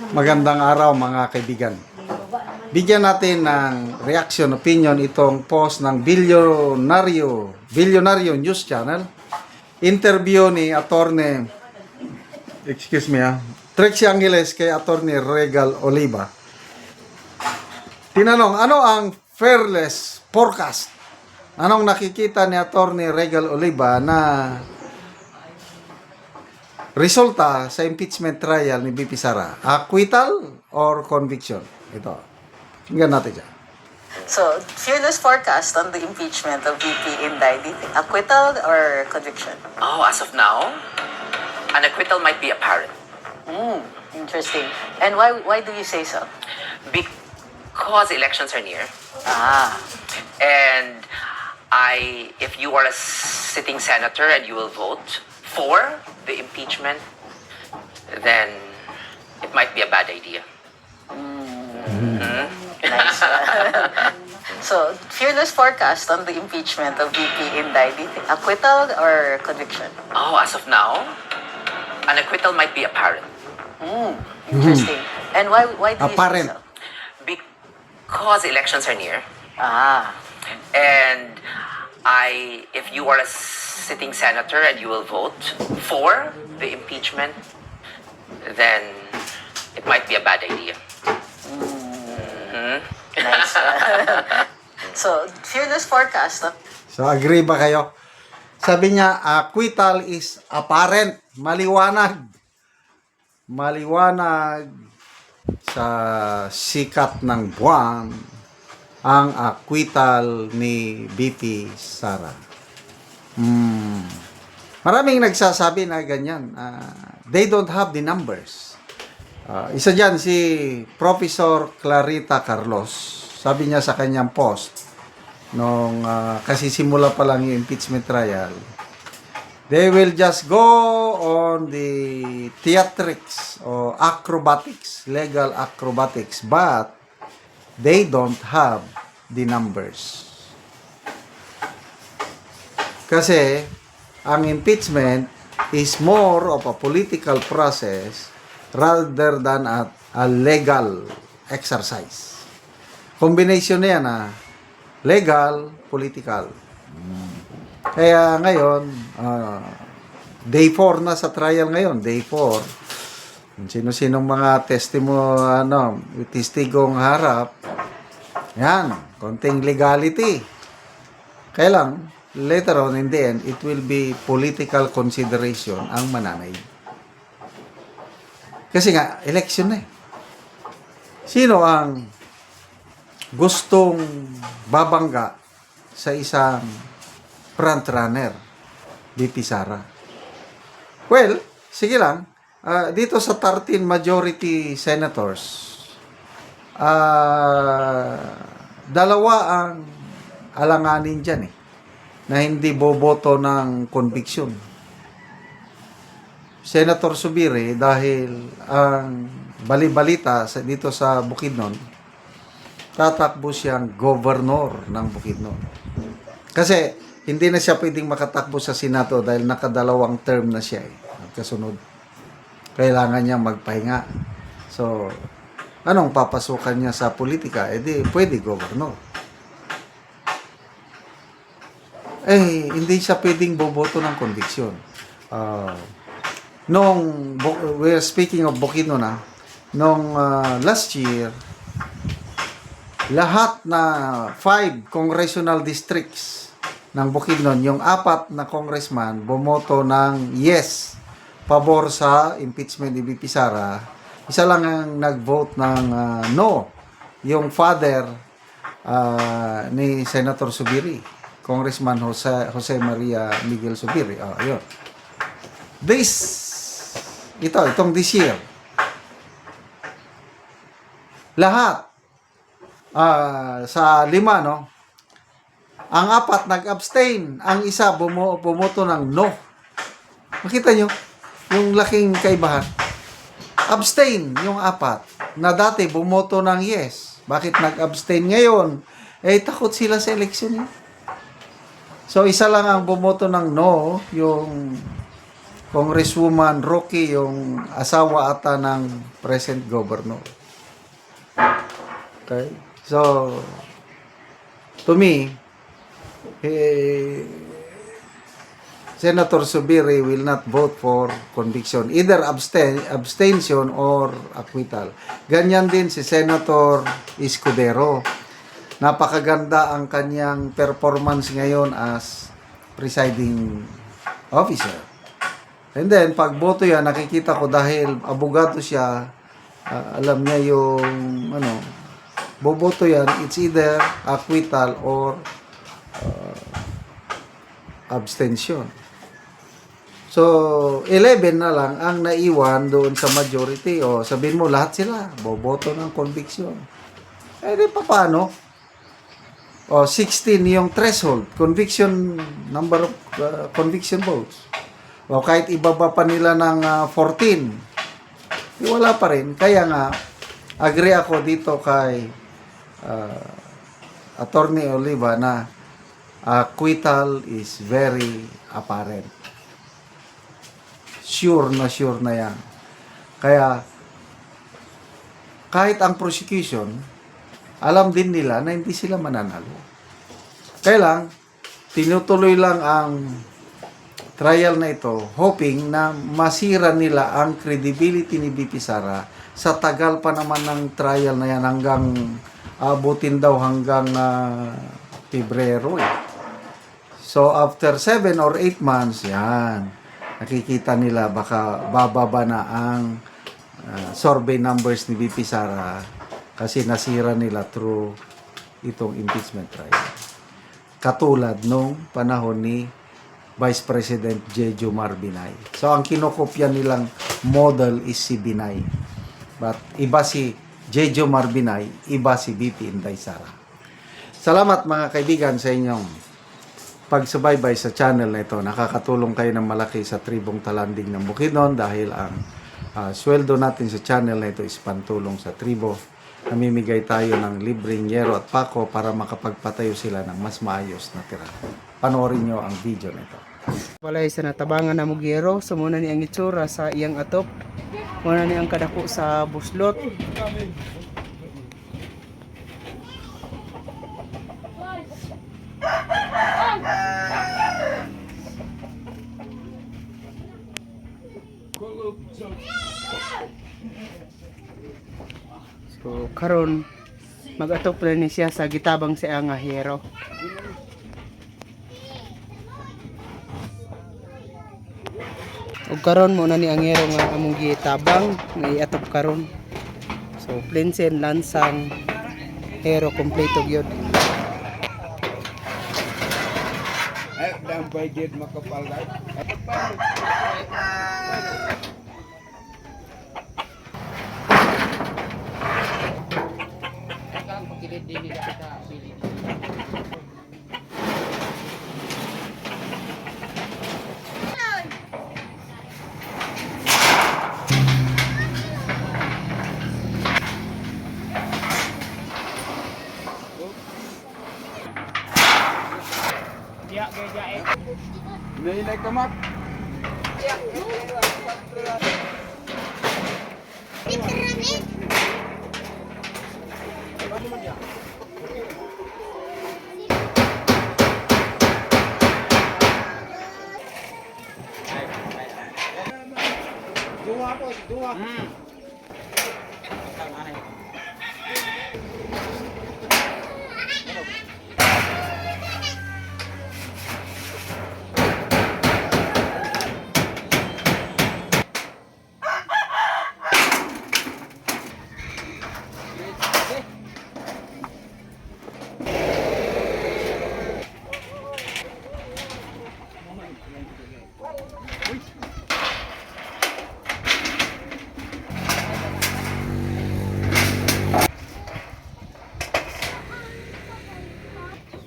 Magandang araw mga kaibigan. Bigyan natin ng reaction, opinion itong post ng Bilyonaryo News Channel. Interview ni Attorney, Trixie Angeles kay Attorney Regal Oliva. Tinanong, ano ang fearless forecast? Anong nakikita ni Attorney Regal Oliva na resulta sa impeachment trial ni BP Sara? Acquittal or conviction? Ito. Tingnan natin dyan. So, fearless forecast on the impeachment of VP Inday. Do you think acquittal or conviction? Oh, as of now, an acquittal might be apparent. Interesting. And why do you say so? Because elections are near. And if you are a sitting senator and you will vote for the impeachment, then it might be a bad idea. Nice. So, fearless forecast on the impeachment of VP Inday. Do you think acquittal or conviction? Oh, as of now, an acquittal might be apparent. Interesting. And why do Apparent. you say so? Because elections are near. And if you are a sitting senator and you will vote for the impeachment, then it might be a bad idea. Nice. So, fearless forecast. So, agree ba kayo? Sabi niya, acquittal is apparent. Maliwanag. Maliwanag sa sikat ng buwan ang acquittal ni BP Sara. Maraming nagsasabi na ganyan. They don't have the numbers. Isa dyan si Professor Clarita Carlos. Sabi niya sa kanyang post nung kasi simula pa lang yung impeachment trial, they will just go on the theatrics or acrobatics, legal acrobatics, but they don't have the numbers. Kasi ang impeachment is more of a political process rather than a legal exercise. Combination na yan, legal, political. Kaya ngayon, day 4 na sa trial ngayon, day 4. Sino-sinong mga testigong harap, yan, konting legality. Kaya lang, later on in the end, it will be political consideration ang mananay. Kasi nga, election na eh. Sino ang gustong babangga sa isang frontrunner, BP Sara? Well, sige lang. Dito sa 13 majority senators, dalawa ang alanganin dyan eh, na hindi boboto ng conviction. Senator Zubiri, dahil ang balibalita dito sa Bukidnon, tatakbo siyang governor ng Bukidnon. Kasi hindi na siya pwedeng makatakbo sa Senado dahil nakadalawang term na siya eh, kasunod. Kailangan niya magpahinga. So, anong papasukan niya sa politika? Di pwede governor. Hindi siya pwedeng boboto ng conviction. We're speaking of Bukidnon nung last year, lahat na 5 congressional districts ng Bukidnon, yung 4 na congressman bumoto ng yes, pabor sa impeachment ni BP Sara. Isa lang ang nag-vote ng no, yung father ni Senator Zubiri, Congressman Jose Maria Miguel Zubiri. Ayun. Itong this year, lahat sa 5, no? Ang 4 nag-abstain, ang isa bumoto ng no. Makita nyo yung laking kaibahan. Abstain yung 4 na dati bumoto ng yes. Bakit nag-abstain ngayon? Takot sila sa eleksyon. So isa lang ang bumoto ng no, yung Congresswoman Rocky, yung asawa ata ng present governor. Okay? So, to me, Senator Subiri will not vote for conviction. Either abstention or acquittal. Ganyan din si Senator Escudero. Napakaganda ang kanyang performance ngayon as presiding officer. And then, pag boto yan, nakikita ko dahil abogado siya, alam niya yung, boboto yan, it's either acquittal or abstention. So, 11 na lang ang naiwan doon sa majority. O, sabihin mo, lahat sila, boboto ng conviction. Eh, di pa paano? O, 16 yung threshold, conviction, number of conviction votes. O, kahit ibaba pa nila ng 14, wala pa rin. Kaya nga, agree ako dito kay Attorney Oliva na acquittal is very apparent. Sure na yan. Kaya, kahit ang prosecution, alam din nila na hindi sila mananalo. Kaya lang, tinutuloy lang ang trial na ito, hoping na masira nila ang credibility ni BP Sara sa tagal pa naman ng trial na yan hanggang abutin daw hanggang Pebrero. So, after 7 or 8 months, yan, nakikita nila baka bababa na ang survey numbers ni BP Sara kasi nasira nila through itong impeachment trial. Katulad nung panahon ni Vice President Jejo Marbinay. So, ang kinokopya nilang model is si Binay. But iba si Jejo Marbinay, iba si BP Inday Sara. Salamat mga kaibigan sa inyong pagsubaybay sa channel na ito. Nakakatulong kayo ng malaki sa tribong Talanding ng Bukidnon dahil ang sweldo natin sa channel na ito is pantulong sa tribo. Namimigay tayo ng libreng yero at pako para makapagpatayo sila ng mas maayos na tirahan. Panoorin nyo ang video na ito. Walay sa natabangan na mugero, so muna ni ang itsura sa iyang atop. Muna ni ang kadako sa buslot. So karon mag-atop na ni siya sa gitabang sa iyang hero. Og karon mo na ni ang hero nga among gitabang nga iatop karon. So plinsen lansang hero kompleto gyud. Ay, dang budget makapal guys. Nainay kamat. Dua po, dua.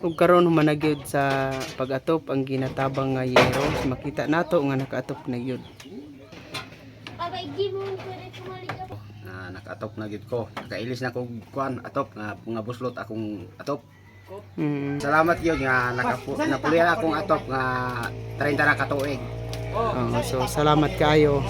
Ug karon humanagyod sa pag-atop ang ginatabang nga yero, makita nato nga nakaatop na gyud. Naka-atop na gid ko. Nakailis na kog kuan atop nga buslot akong atop. Salamat gyud nga napulian akong atop nga 30 na katuig. So salamat kayo.